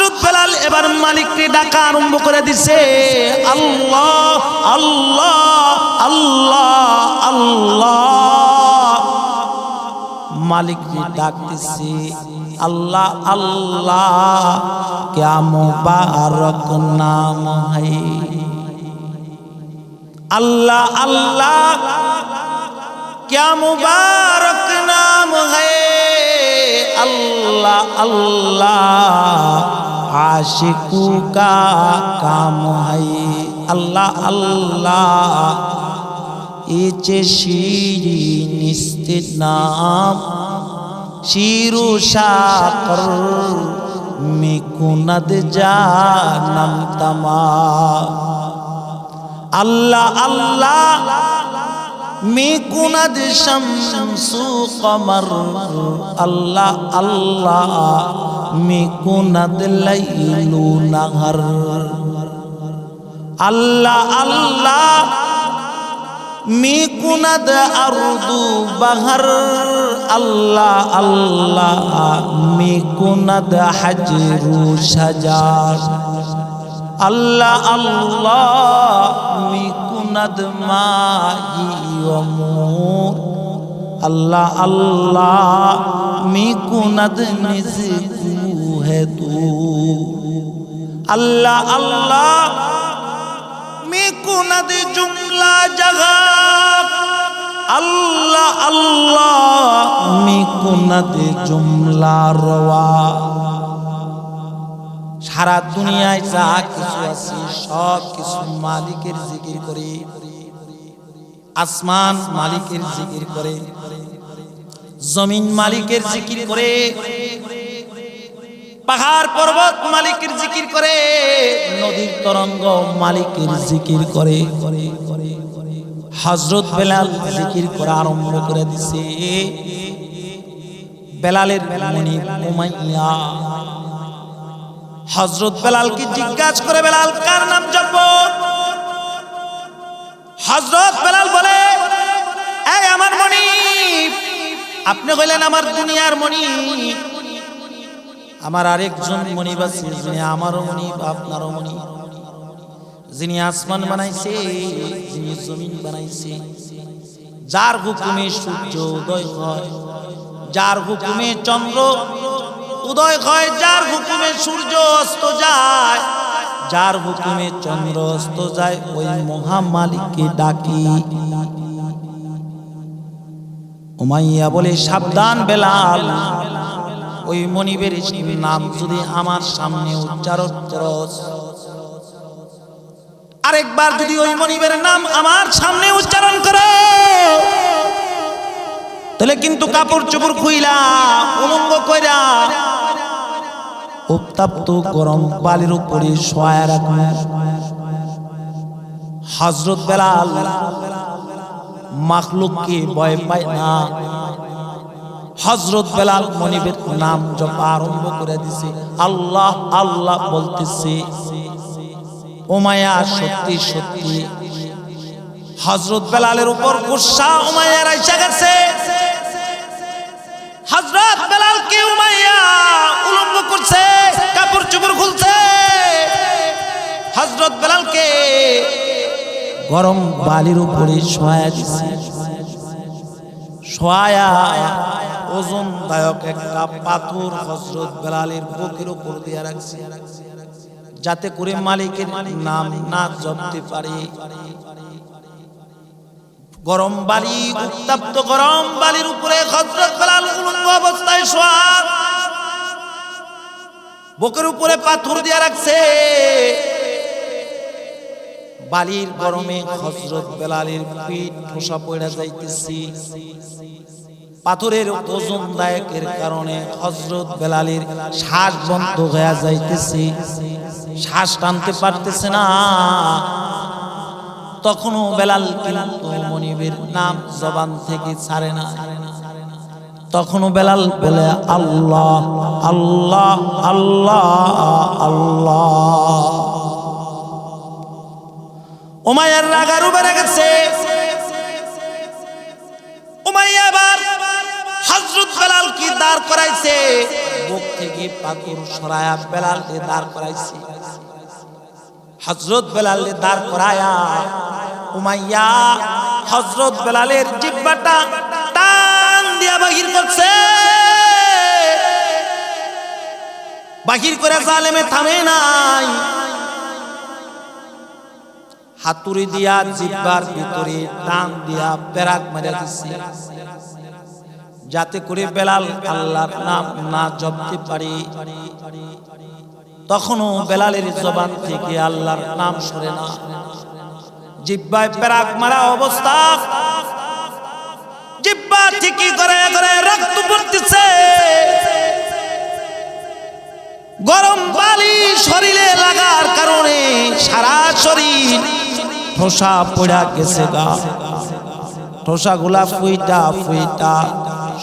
হযরত বেলাল এবার মালিককে ডাকা আরম্ভ করে দিছে, আল্লাহ আল্লাহ আল্লাহ আল্লাহ। মালিককে ডাকতেছে, আল্লাহ আল্লাহ क्या मुबारक नाम है, अल्लाह अल्लाह क्या मुबारक नाम है, अल्लाह अल्लाह आशिकों का काम है, अल्लाह अल्लाह ये शीरी निस्ते नाम शीरो शाकर मिकुनद जानम तमाम, अल्लाह अल्लाह मिकुनद शम्सु कमर, अल्लाह अल्लाह मिकुनद लैलु नहर, अल्लाह अल्लाह मिकुनद अर्दु बहर, अल्लाह अल्लाह मिकुनद हजरु शजार, अल्लाह अल्लाह मिकुनद माही व मूर, अल्लाह अल्लाह मिकुनद निज़कू है तू, अल्लाह अल्लाह मिकुनद जुमला जगह, अल्लाह अल्लाह मिकुनद जुमला रवा। সারা দুনিয়ায় যা কিছু আছে সব কিছু মালিকের জিকির করে, আসমান মালিকের জিকির করে, জমিন মালিকের জিকির করে, পাহাড় পর্বত মালিকের জিকির করে, নদীর তরঙ্গ মালিকের জিকির করে। হযরত বেলাল জিকির করা আরম্ভ করে দিছে। বেলালের মনিব উমাইয়া হযরত বেলালকে জিজ্ঞাসা করে, বেলাল কার নাম জপো? হযরত বেলাল বলে, এই আমার মনিব, আপনি কইলেন আমার দুনিয়ার মনিব, আমার আরেকজন মনিব আছে যিনি আমারও মনিব আপনারও মনিব, যিনি আসমান বানাইছে, যিনি জমিন বানাইছে, যার হুকুমে সূর্য উদয় হয়, যার হুকুমে চন্দ্র উদয় হয়, যার হুকুমে সূর্য অস্ত যায়, যার হুকুমে চন্দ্র অস্ত যায়, ওই মহা মালিককে ডাকি। উমাইয়া বলে, সাবধান বেলাল, ওই মনিবের নাম যদি আমার সামনে উচ্চারণ করস, আরেকবার যদি ওই মনিবের নাম আমার সামনে উচ্চারণ করো, তাহলে কিন্তু কাপড় চোপড় খুইলা উলঙ্গ কইরা উত্তপ্ত গরম বালির উপরে শোয়া রাখবে। হযরত বেলাল মাখলুককে ভয় পায় না। হযরত বেলাল মনিবের নাম জপ আরম্ভ করে দিছে, আল্লাহ আল্লাহ বলতেছে। উমাইয়া সত্যি সত্যি হযরত বেলালের উপর গুসা উমাইয়ার আইসা গেছে। হযরত বেলালকে উমাইয়া উলঙ্গ করছে, কাপড় চোপড় খুলছে, হযরত বেলালকে গরম বালির উপরে শোয়া দিছে। শোয়া ওজনদায়ক একটা পাথর হযরত বেলালের বুকের উপর দিয়ে রাখছে, যাতে করে মালিকের নাম না জপতে পারে। গরম বালি, উত্তপ্ত গরম বালির উপরে হযরত বেলাল উলঙ্গ অবস্থায় শোয়া, বুকের উপরে পাথর দিয়ে রাখছে। বালির গরমে হযরত বেলালের পিঠ ঠোসা পড়ে যাইতেছে। পাথরের ওজনদায়কের কারণে হযরত বেলালের শ্বাস বন্ধ হয়ে যাইতেছে, শ্বাস টানতে পারতেছে না। তখনও বেলাল কিন্তু মনিবের নাম জবান থেকে ছাড়ে না। তখনও বেলাল বলে, আল্লাহ আল্লাহ আল্লাহ আল্লাহ। উমাইয়ার রাগ আরো বেড়ে গেছে। উমাইয়া এবার হযরত বেলালকে দাঁড় করাইছে, বুক থেকে পাথর সরায়া বেলাল দাঁড় করাইছে। হযরত বেলাল দাঁড় করায়া উমাইয়া হযরত বেলালের জিহ্বাটা টান দিয়া বাহির করছে। বাহির করে জালেমে থামে নাই, হাতুড়ি দিয়া জিহ্বার ভিতরে টান দিয়া পেরাক মারা দিছে, যাতে করে বেলাল আল্লাহর নাম না জপতে পারে। তখনও বেলালের জবান থেকে আল্লাহর নাম সরে না। জিহ্বায় পেরাক মারা অবস্থা, জিহ্বা থেকে করে করে রক্ত পড়তেছে। গরম বালি শরীরে লাগার কারণে সারা শরীর ঠোসা পড়া গেছে গা। ঠোসা গুলা ফুইটা ফুইটা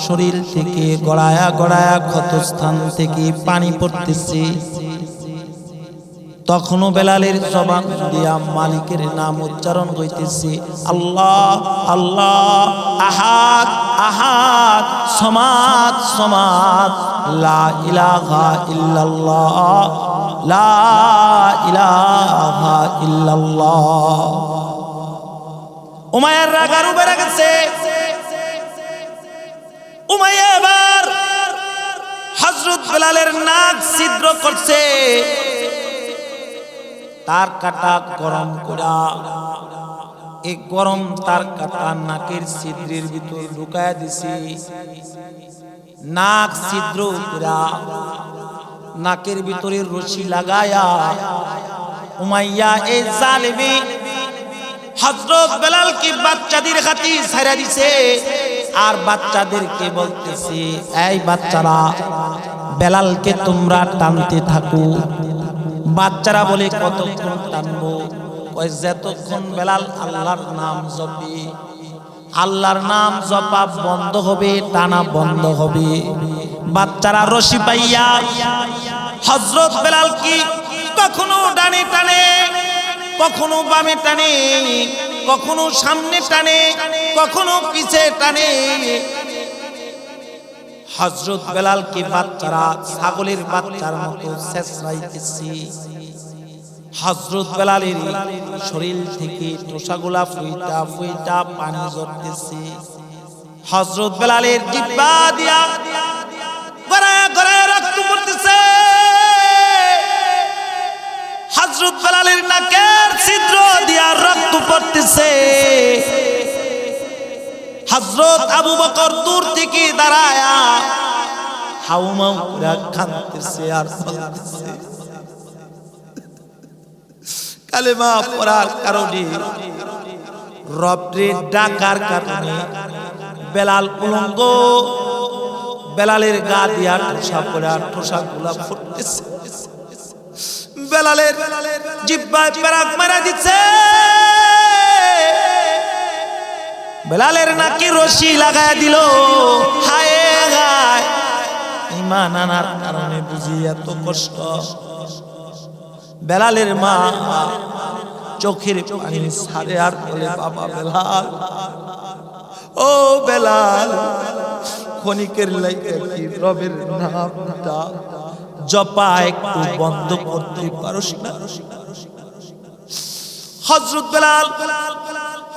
শরীর থেকে গড়ায়া গড়ায়া ক্ষতস্থান থেকে পানি পড়তেছে। তখনও বেলালের জবান দিয়া মালিকের নাম উচ্চারণ হইতেছে, আল্লাহ আল্লাহ, আহাদ আহাদ, সমাদ সমাদ, লা ইলাহা ইল্লাল্লাহ, লা ইলাহা ইল্লাল্লাহ। উমাইয়ার রাগ আরো বেড়ে গেছে। উমাইয়া এবার হযরত বেলালের নাক ছিদ্র করছে, তার কাটা গরম করা, এই গরম তার কাটা নাকের ছিদ্রের ভিতর ঢুকায়া দিছে। নাক ছিদ্র করা নাকের ভিতরে রশি লাগায়া উমাইয়া এই জালেমি হযরত বেলালকে বাচ্চাদের হাতে ছাইরা দিছে। আর বাচ্চাদেরকে বলতেছে, এই বাচ্চারা বেলালকে তোমরা টানতে থাকো। বাচ্চারা বলে, কতক্ষণ টানবো? কয় যতক্ষণ বেলাল আল্লাহর নাম জপে। আল্লাহর নাম জপা বন্ধ হবে, টানা বন্ধ হবে। বাচ্চারা রশি পাইয়া হযরত বেলাল কি কখনো ডানে টানে, কখনো বামে টানে, কখনো সামনে টানে, কখনো পিছে টানে। হযরত বেলাল কি বাচ্চারা ছাগলের বাচ্চার মতো ছেঁচড়াইতেছে। হযরত বেলালের শরীর থেকে টোসাগুলা ফুইটা ফুইটা পানি ঝরতেছে। হযরত বেলালের জিহ্বা দিয়া গড়ায়া গড়ায়া রক্ত পড়তেছে। হযরত বেলালের নাকের ছিদ্র দিয়া রক্ত পড়তেছে। হযরত আবু বকর দূর থেকে দাঁড়ায়া হাউমাউ করে কাঁদতেছে আর বলতেছে, কালেমা পড়ার কারণে, রবরে ডাকার কারণে বেলাল উলঙ্গ, বেলালের গা দিয়া ঠোসা পড়া ঠোসা গুলা ফুটতেছে। বেলালের জিহ্বায় পেরাক মারা দিচ্ছে। বেলালের নাকি রশি লাগায় দিল। হায় হায়, ঈমান আনার কারণে বুঝি এত কষ্ট। বেলালের মা চোখের পানি ছাড়ে আর বলে, বাবা বেলাল, ও বেলাল, ক্ষণিকের লাইগে কি রবের নামটা জপা একটু বন্ধ করতে পারোস না? হযরত বেলাল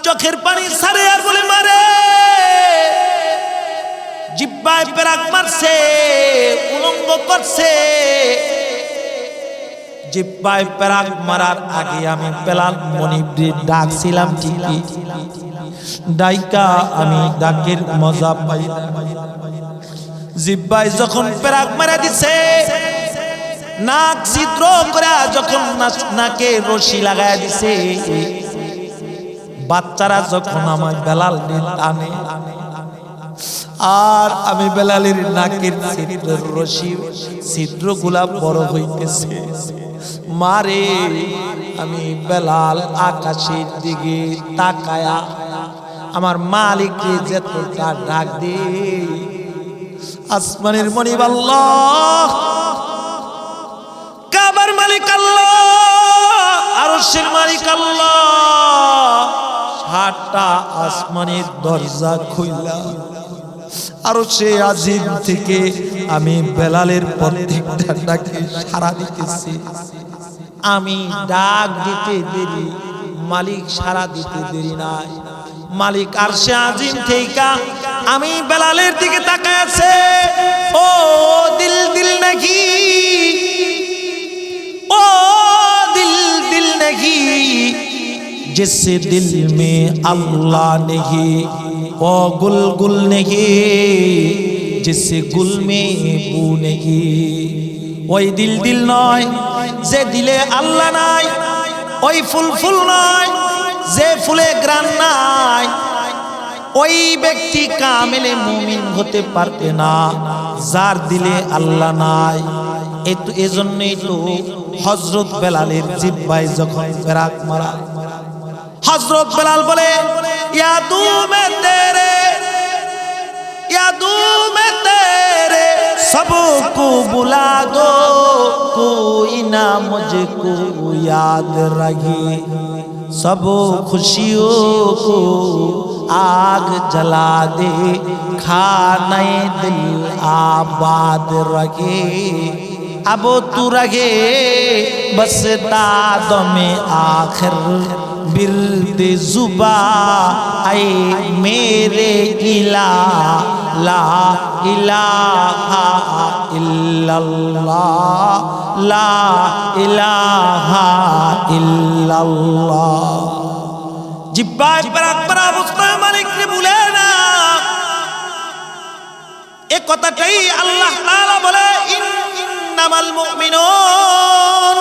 চোখের পানি ছাড়ে আর বলে, মারে, জিহ্বায় পেরাক মারছে, উলঙ্গ করছে। জিহ্বায় পেরাক মারার আগে আমি বেলাল মনিবরে ডাকছিলাম ঠিকই, ডাইকা আমি ডাকের মজা পাই না। জিহ্বায় যখন পেরাক মারা দিছে, নাক ছিদ্র করে যখন নাকে রশি লাগায় দিছে, বাচ্চারা যখন আমার বেলাল টানে আর আমি বেলালের নাকের ছিদ্রের রশি ছিদ্রগুলা বড় হইতেছে। মারে, আমি বেলাল আকাশের দিকে তাকায়া আমার মালিককে যতটা ডাক দে, আসমানের মনিব আল্লাহ, কাবার মালিক আল্লাহ, আরশের মালিক আল্লাহ, সাতটা আসমানের দরজা খুইলা আরশে আজিম থেকে আমি বেলালের প্রত্যেকটা ডাকে সাড়া দিতেছি। আমি ডাক দিতে দেরি, মালিক সাড়া দিতে দেরি নাই। মালিক আরশে আজিম থেকে আমি বেলালের দিকে তাকায় আছে। ও দিল দিল নাকি, ओ दिल दिल नहीं, जिस दिल में अल्लाह नहीं, वो गुल गुल नहीं, जिस गुल में बू नहीं। ওই দিল দিল নয় যে দিলে আল্লাহ নাই, ওই ফুল ফুল নয় যে ফুলে গ্রান নাই। ওই ব্যক্তি কামেলে মুমিন হতে পারবে না যার দিলে আল্লাহ নাই। এজন্যই তো হযরত বেলালের জিহ্বায় যখন ফেরাক মারা, হযরত বেলাল বলে ইয়াদু মে তেরে, यादू में तेरे सबको बुला दो, कोई ना मुझको याद रहे, सब खुशियों को आग जला दे, खाने दिल आबाद रखे। अब तू रहे बस दादों में आखिर बिर्द जुबा, ऐ मेरे इला ला इलाहा इल्लल्लाह, ला इलाहा इल्लल्लाह। जिब्बाय पर अकबर मुस्तफा मालिक ने भूले ना, एक কথাটাই আল্লাহ তাআলা বলে ইন্নামাল মুমিনুন,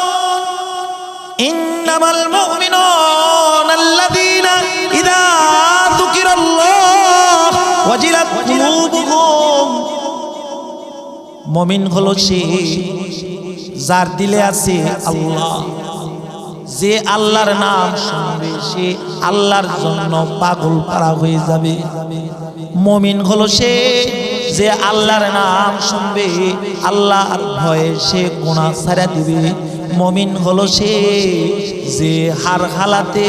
ইন্নামাল মুমিনুন আল্লাযীনা ইযা যুকিরাল্লাহ ওয়াজিলাত কুলুবুহুম। মুমিন হলো সে যার দিলে আছে আল্লাহ, যে আল্লাহর নাম শুনবে সে আল্লাহর জন্য পাগল পারা হয়ে যাবে। মুমিন হলো সে যে আল্লাহর নাম শুনবে, আল্লাহর ভয়ে সে গুনাহ ছাড়া দিবে। মুমিন হলো সে যে হার হালাতে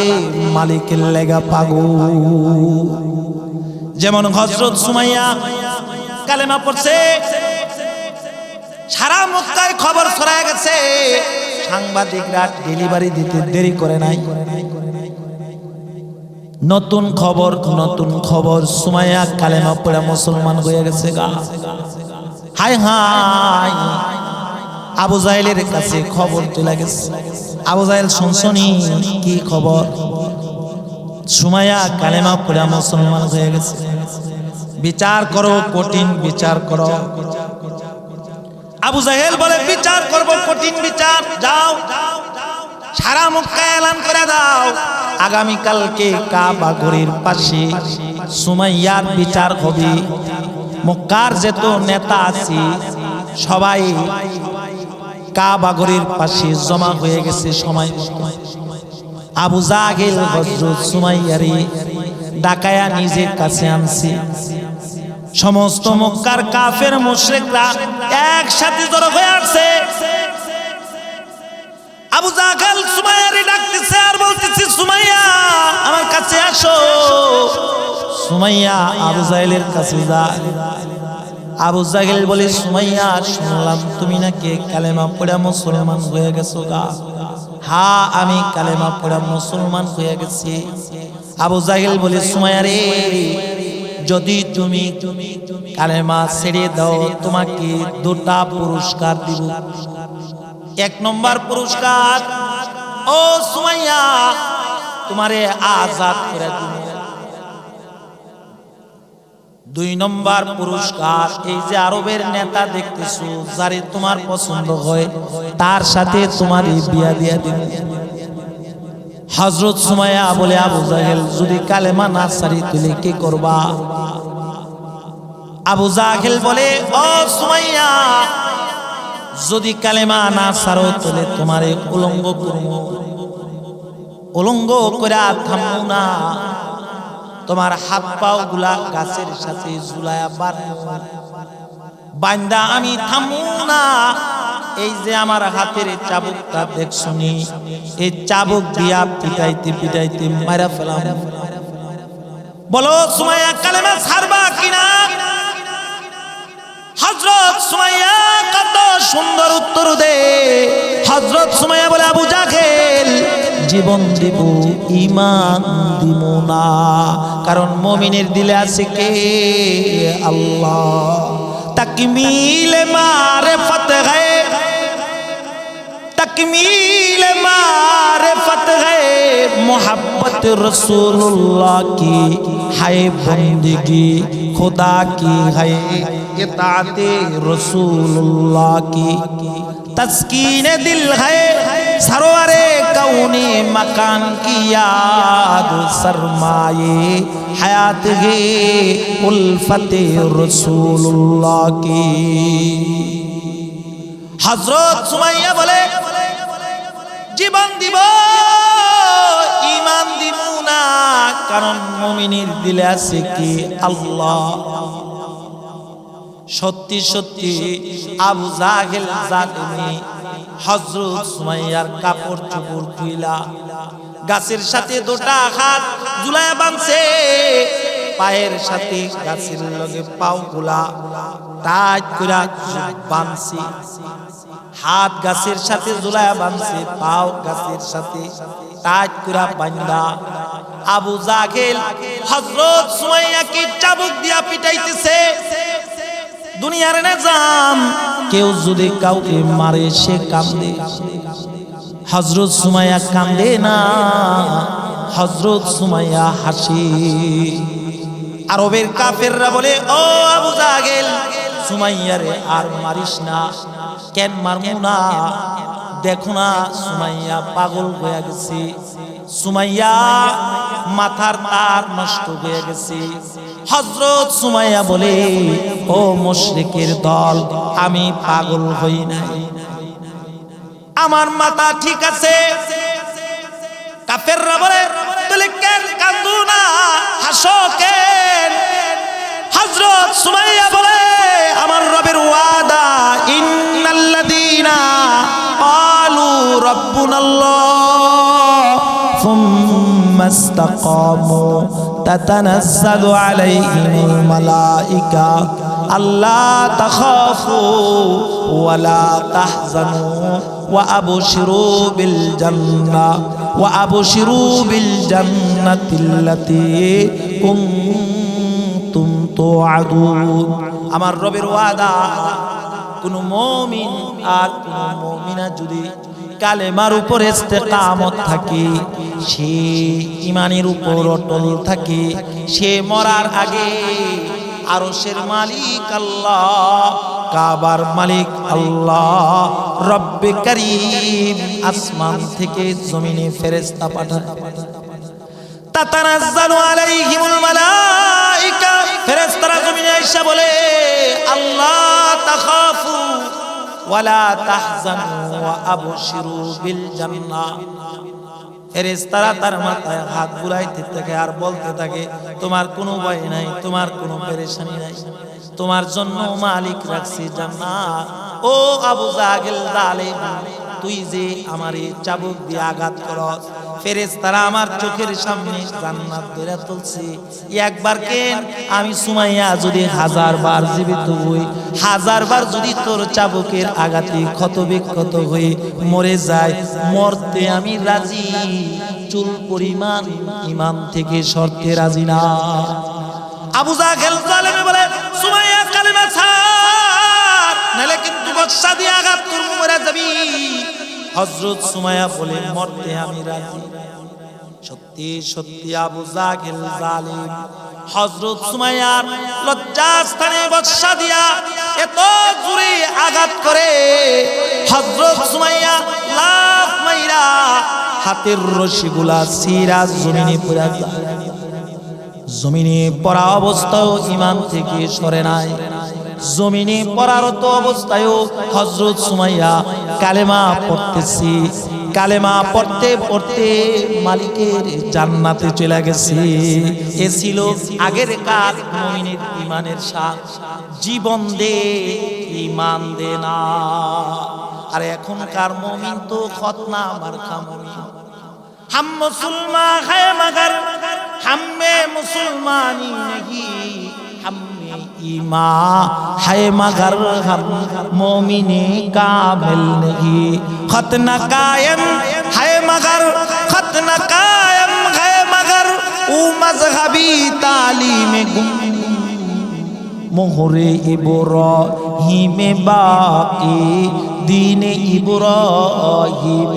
মালিকের লেগা পাগল। যেমন হযরত সুমাইয়া কালেমা পড়ছে, সারা মক্কায় খবর ছড়ায় গেছে, সাংবাদিকরা ডেলিভারি দিতে দেরি করে নাই। নতুন খবর সুমাইয়া কালেমা পড়ে মুসলমান হয়ে গেছে গা। হায় হায়, আবু জাহেলের কাছে খবর চলে গেছে। আবু জাহেল শুনছনি কি খবর? সুমাইয়া কালেমা পড়ে মুসলমান হয়ে গেছে। বিচার করো, কঠিন বিচার করো। আবু জাহেল বলে বিচার করব, কঠিন বিচার। যাও সারা মক্কায় এলান করে দাও, আগামী কালকে কাবা ঘরের পাশে সুমাইয়ার বিচার হবে। মক্কার যত নেতা আছে সবাই কাবা ঘরের পাশে জমা হয়ে গেছে সময়। আবু জাহেল হযরত সুমাইয়ারে ডাকায়া নিজের কাছে আনছে। সমস্ত মক্কার কাফের মুশরিকরা একসাথে জড়ো হয়ে আসছে। আবু জাহেল সুমাইয়ারে ডাকতেছে আর বলতেছে, সুমাইয়া আমার কাছে আসো। সুমাইয়া আবু জাহেলের কাছে যায়। আবু জাহেল বলে, সুমাইয়া শুনলাম তুমি নাকি কালেমা পড়ে মুসলমান হয়ে গেছো গা। হ্যাঁ, আমি কালেমা পড়ে মুসলমান হয়ে গেছি। আবু জাহেল বলে, সুমাইয়া রে, যদি তুমি কালেমা ছেড়ে দাও তোমাকে দুটা পুরস্কার দিব। এক নম্বর পুরস্কার, ও সুমাইয়া তোমারে আজাদ করে দিব। দুই নম্বর পুরস্কার, এই যে আরবের নেতা দেখতেছো যারে তোমার পছন্দ হয় তার সাথে তোমার বিয়া দিয়া দিব। হযরত সুমাইয়া বলে, আবু জাহেল যদি কালেমা না ছাড়ি তুলে কি করবা? আবু জাহেল বলে, ও সুমাইয়া যদি কালেমা না ছাড়ো তাহলে তোমারে উলঙ্গ করব। উলঙ্গ করে থামবো না, তোমার হাত পাও গুলা গাছের সাথে ঝুলায়া বান্দা আমি থামবো না। এই যে আমার হাতের চাবুকটা দেখছনি, এই চাবুক দিয়া পিটাইতে পিটাইতে মারা ফেলাম। বলো সুমাইয়া কালেমা ছাড়বা কিনা? হযরত সুমাইয়া কত সুন্দর উত্তর দে। হযরত সুমাইয়া বলে, আবু জাহেল, জীবন দিব, ঈমান দিব না, কারণ মুমিনের দিলে আছে কে? আল্লাহ। তাকমিল মারিফত है, तकमील मारिफत है, मोहब्बत रसूलुल्लाह की है, बंदगी खुदा की है, इताअते रसूलुल्लाह की तस्कीन दिल है, सरवरे कौने मकान की याद, सरमाए हयात है उल्फते रसूलुल्लाह की। হযরত সুমাইয়া বলে, জীবন দিব, ঈমান দিব না, কারণ মুমিনের দিলে আছে কি? আল্লাহ। সত্যি সত্যি আবু জাহেল জালিমি হযরত সুমাইয়ার কাপড় চোপড় খুইলা গাছের সাথে দুটা হাত ঝুলায়া বাঁধছে, পায়ের সাথে গাছের লগে পাও গুলা টাইট কইরা বাঁধছে, হাত গাছের সাথে ঝুলায়া বাঁধছে, পাও গাছের সাথে টাইট কইরা বাঁধা আবু জাহেল হযরত সুমাইয়াকে চাবুক দিয়া পিটাইতেছে। দুনিয়ার নিজাম, কেউ যদি কাউকে মারে সে কাঁদে, হযরত সুমাইয়া কাঁদে না, হযরত সুমাইয়া হাসে। আরবের কাফেররা বলে, ও আবু জাহেল, সুমাইয়ারে আর মারিস না। কেন মারমু না? দেখো না সুমাইয়া পাগল হয়ে গেছে, সুমাইয়া মাথার তার নষ্ট হয়ে গেছে। হযরত সুমাইয়া বলে, ও মুশরিকের দল, আমি পাগল হই নাই, আমার মাথা ঠিক আছে। কাফেররা বলে, তাহলে কেন কাঁদো না, হাসো কেন? হযরত সুমাইয়া বলে, আমার রবের ওয়াদা, ইন্নাল্লাযীনা ক্বালু রাব্বুনাল্লাহ সুম্মা ইসতাকামু তাতানাজ্জালু আলাইহিমুল মালায়েকা আল্লা তাখাফু ওয়া লা তাহজানু ওয়া আবশিরু বিল জান্নাহ ওয়া আবশিরু বিল জান্নাতিল্লাতী কুনতুম তুআদুন। আমার রবের ওয়াদা, কোন মুমিন আর কোন মুমিনা যদি কালেমার উপর ইস্তেকামত থাকে, সে ঈমানের উপর অটল থাকে, সে মরার আগে আরশের মালিক আল্লাহ, কাবার মালিক আল্লাহ রব্বে করিম আসমান থেকে জমিনে ফেরেশতা পাঠান। তাতানাজ্জালু আলাইহিমুল মালায়েকা, ফেরেশতারা জমিনে আইসা বলে, আল্লাহ তাখাফু ওয়ালা তাহজানু ওয়া আবশিরু বিল জান্নাহ। ফেরেশতারা তার মাথায় হাত বুলাইতে থাকে আর বলতে থাকে, তোমার কোনো ভয় নাই, তোমার কোনো পেরেশানি নাই, তোমার জন্য মালিক রাখছে জান্নাত। ও আবু জাহেল জালিম, তুই যে আমারে চাবুক দিয়ে আঘাত করস, ফেরেশতারা আমার চোখের সামনে জান্নাত ধরে তুলছে। একবার কেন, আমি সুমাইয়া যদি 1000 বার জীবিত হই, 1000 বার যদি তোর চাবুকের আঘাতে ক্ষত বিক্ষত হয়ে মরে যায়, মরতে আমি রাজি, চুল পরিমাণ ঈমান থেকে সরতে রাজি না। আবু জাহেল জালিম বলে, সুমাইয়া কালেমা ছাড়, নালে কিন্তু বর্ষা দিয়ে আঘাত করব, মরে যাবি। হযরত সুমাইয়া বলে, মরতে আমি রাজি। সত্যি সত্যি আবু জাহেল জালিম হযরত সুমাইয়ার লজ্জাস্থানে বর্ষা দিয়া এত জোরে আঘাত করে, হযরত সুমাইয়া লাফ মাইরা হাতের রশিগুলা সিরা জমিনে পড়ে যায়। জমিনে পড়া অবস্থায় ঈমান থেকে সরে নাই, জমিনে পড়ারত অবস্থায় হযরত সুমাইয়া কালেমা পড়তেছি, কালেমা পড়তে পড়তে মালিকের জান্নাতে চলে গেছে। এ ছিল আগের কার মুমিনের ঈমানের সাথ, জীবন দে ঈমান দে না। আর এখনকার মুমিন তো খতনা মারখা মুমিন। हम मुसलमान है मगर हम में मुसलमानी नहीं, हम में ईमा है मगर हम मोमिने कामिल नहीं खत न कायम है मगर खत न कायम है मगर ऊ मजहबी तालीम गुम मोहरे इब्राहीम बाकी दीन इब्राहीम